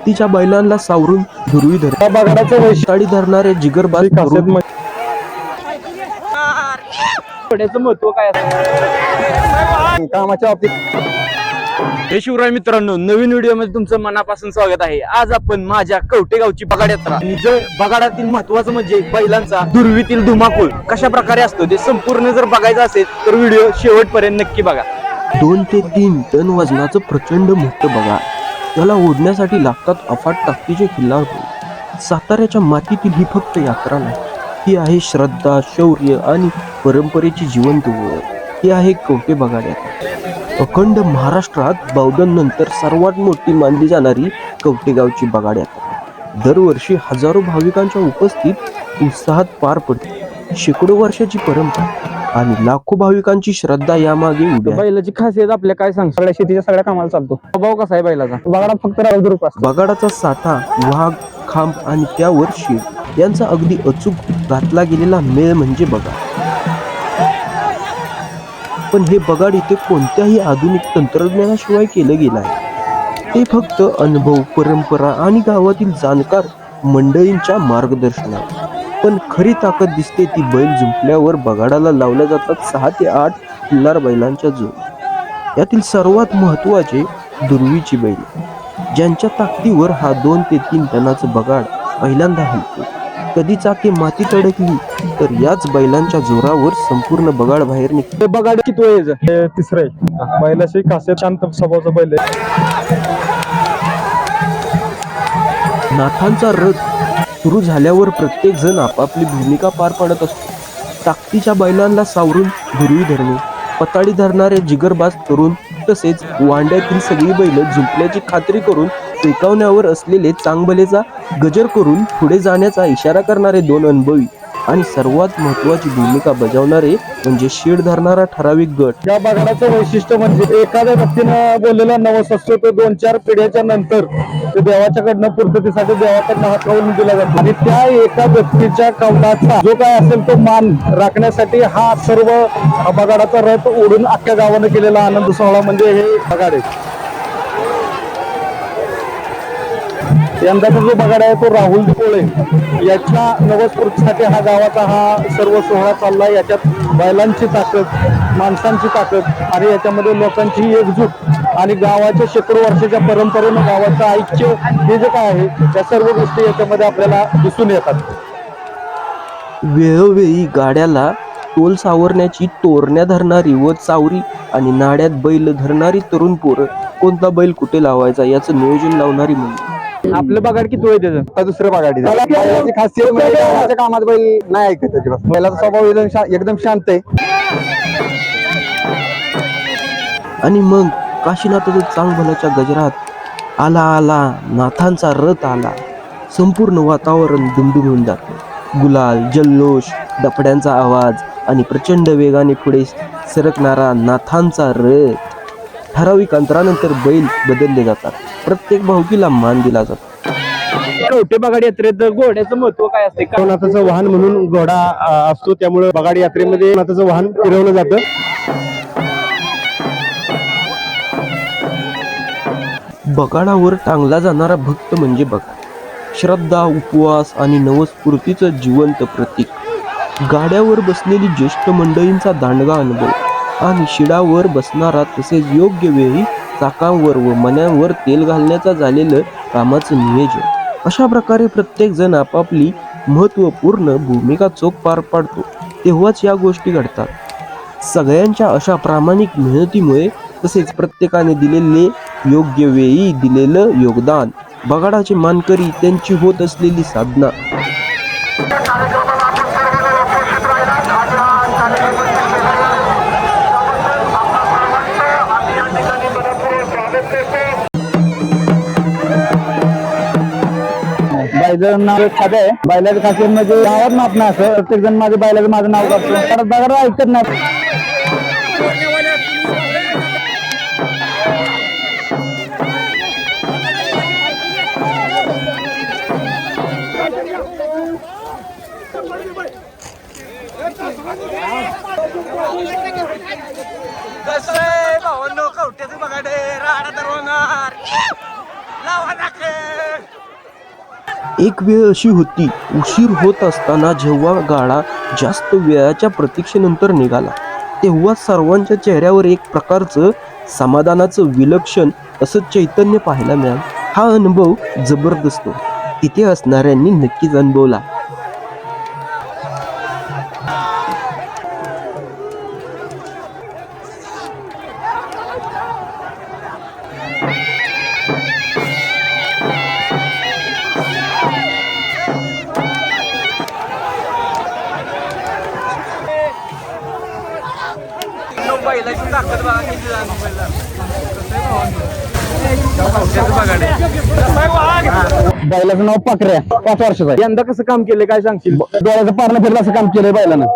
तिच्या बैलांना सावरून धुरवी धर बगाडाचं वैशाळी धरणारे जिगरबाज तरुण महत्व काय असतं कामाच्या बाबतीत. हे शिवराय मित्रांनो, नवीन व्हिडिओ मध्ये तुमचं मनापासून स्वागत आहे. आज आपण माझ्या कवटेगावची बगाड यात्रा आणि बगाडातील महत्वाचं म्हणजे बैलांचा दुर्वीतील धुमाकूळ कशा प्रकारे असतो ते संपूर्ण जर बघायचं असेल तर व्हिडिओ शेवटपर्यंत नक्की बघा. 2 ते 3 टन वजनाचं प्रचंड मोठं बगाड, त्याला ओढण्यासाठी लागतात अफाट ताकदीचे खिल्लार. साताऱ्याच्या मातीतील ही फक्त यात्रा नाही, ही आहे श्रद्धा, शौर्य आणि परंपरेची जिवंत ओळख. ही आहे कवटे बगाड यात्रा. अखंड महाराष्ट्रात बौद्धांनंतर सर्वात मोठी मानली जाणारी कवटेगावची बगाड यात्रा दरवर्षी हजारो भाविकांच्या उपस्थित उत्साहात पार पडते. शेकडो वर्षाची परंपरा आणि लाखो भाविकांची श्रद्धा यामागे उभी आहे. बैलाची खासियत आपल्या काय सांग? सगळ्या शेतीच्या सगळ्या कामाला चालतो. स्वभाव कसा आहे बैलाचा? बगाडा फक्त राजदूत असतो. बगाडाचा साठा, वाघ, खांब आणि त्यावर शेड यांचा अगदी अचूक घातला गेलेला मेळ म्हणजे बगाड. पण हे बगाड इथे कोणत्याही आधुनिक तंत्रज्ञानाशिवाय केलं गेलं आहे. ते फक्त अनुभव, परंपरा आणि गावातील जाणकार मंडळींच्या मार्गदर्शनात. पण खरी ताकद दिसते ती बैल जुंपल्यावर. बगाडाला लावल्या जातात 6 ते 8 खिल्लार बैलांच्या जोड. यातील सर्वात महत्त्वाचे दुर्वीची बैल, ज्यांच्या ताकदीवर हा 2 ते 3 टनाचं बगाड पहिल्यांदा हलतो. कधी चाके मातीत अडकली तर याच बैलांच्या जोरावर संपूर्ण बगाड बाहेर निघते. बगाड किती वयाचं? तिसरं आहे. बैलाची खासियत शांत स्वभावाचा बैल आहे. नाथांचा रथ सुरू झाल्यावर प्रत्येक जण आपापली भूमिका पार पाडत असतो. ताकदीच्या बैलांना सावरून धुरवी धरणे, पताळी धरणारे जिगरबाज तरुण, तसेच वांड्यातील सगळी बैल झुंपल्याची खात्री करून टेकावण्यावर असलेले चांगभलेचा गजर करून पुढे जाण्याचा इशारा करणारे 2 अनुभवी आणि सर्वात महत्त्वाची भूमिका बजावणारे म्हणजे शेड धरणारा ठराविक गट. या बगाडाचं वैशिष्ट्य म्हणजे एखाद्या व्यक्तीनं बोललेला नवस असतो तो 2-4 पिढ्याच्या नंतर ते देवाच्याकडनं पूर्ततेसाठी देवाकडनं हात करून दिला जातो. आणि त्या एका व्यक्तीच्या कौलाचा जो काय असेल तो मान राखण्यासाठी हा सर्व बगाडाचा रथ ओढून अख्ख्या गावानं केलेला आनंद सोहळा म्हणजे हे बगाड आहे. यंदाचा जो बगाड आहे तो राहुल कोळे याच्या नवस्फूर्तीसाठी हा गावाचा हा सर्व सोहळा चाललाय. याच्यात बैलांची ताकद, माणसांची ताकद आणि याच्यामध्ये लोकांची एकजूट आणि गावाच्या शेकडो वर्षाच्या परंपरेनं गावाचं ऐक्य हे जे काय आहे त्या सर्व गोष्टी याच्यामध्ये आपल्याला दिसून येतात. वेळोवेळी गाड्याला टोल सावरण्याची तोरण्या धरणारी व चावरी आणि नाड्यात बैल धरणारी तरुण पोरं, कोणता बैल कुठे लावायचा याचं नियोजन लावणारी मुलं. आपलं बगाड किती वय त्याचं? दुसरं बगाडी खासियत म्हणजे गावाच्या कामात बैल नाही ऐकत. अजिबात बैलाचा स्वभाव एकदम शांत आहे. आणि मग काशीनाथाच्या चांगभल्याच्या गजरात आला आला नाथांचा रथ आला. संपूर्ण वातावरण दुमदुमून जातं. गुलाल, जल्लोष, डफड्यांचा आवाज आणि प्रचंड वेगाने पुढे सरकणारा नाथांचा रथ. ठराविक अंतरानंतर बैल बदलले जातात. प्रत्येक भावकीला मान दिला जातो. कवटे बगाड यात्रेत घोड्याचं महत्व काय असते? नाथाचं वाहन म्हणून घोडा असतो, त्यामुळे बगाडी यात्रेमध्ये नाथाचं वाहन फिरवलं जातं. बगाडावर टांगला जाणारा भक्त म्हणजे बगाड. श्रद्धा, उपवास आणि नवस्फूर्तीचं जिवंत प्रतीक. गाड्यावर बसलेली ज्येष्ठ मंडळींचा दांडगा अनुभव आणि शिडावर बसणारा तसेच योग्य वेळी चाकांवर व मण्यांवर तेल घालण्याचा झालेलं कामाचं नियोजन. अशा प्रकारे प्रत्येक जण आपापली महत्त्वपूर्ण भूमिका चोख पार पाडतो, तेव्हाच या गोष्टी घडतात. सगळ्यांच्या अशा प्रामाणिक मेहनतीमुळे तसेच प्रत्येकाने दिलेले योग्य वेळी दिलेलं योगदान, बगाडाचे मानकरी, त्यांची होत असलेली साधना. बैलाचं खासियत म्हणजे गावात नाप नाही असं प्रत्येक जण माझ्या बैलाचं माझं नाव करतो. परत बगाड ऐकत नाही. एक वेळ अशी होती, उशीर होत असताना जेव्हा गाडा जास्त वेळाच्या प्रतीक्षेनंतर निघाला तेव्हा सर्वांच्या चेहऱ्यावर एक प्रकारचं समाधानाचं विलक्षण असं चैतन्य पाहायला मिळालं. हा अनुभव जबरदस्त तिथे असणाऱ्यांनी नक्कीच अनुभवला. बैलाचं नाव पाखऱ्या, 5 वर्षाचा आहे. यंदा कसं काम केलं काय सांगशील? डोळ्याचं पारणं फिरलं असं काम केलंय बैलानं.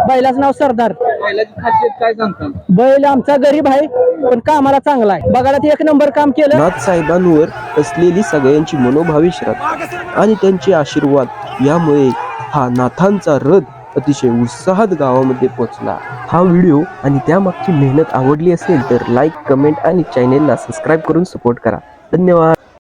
बैलाचं नाव सरदार. बैलाची खासियत काय सांगतात? बैल आमचा गरीब आहे पण कामाला चांगला आहे. बघायला एक नंबर काम केलं. नाथ साहेबांवर असलेली सगळ्यांची मनोभावी श्रद्धा आणि त्यांचे आशीर्वाद यामुळे हा नाथांचा रथ अतिशय उत्साहात गावामध्ये पोहोचला. हा व्हिडिओ आणि त्यामागची मेहनत आवडली असेल तर लाईक, कमेंट आणि चॅनेलला सबस्क्राईब करून सपोर्ट करा. धन्यवाद.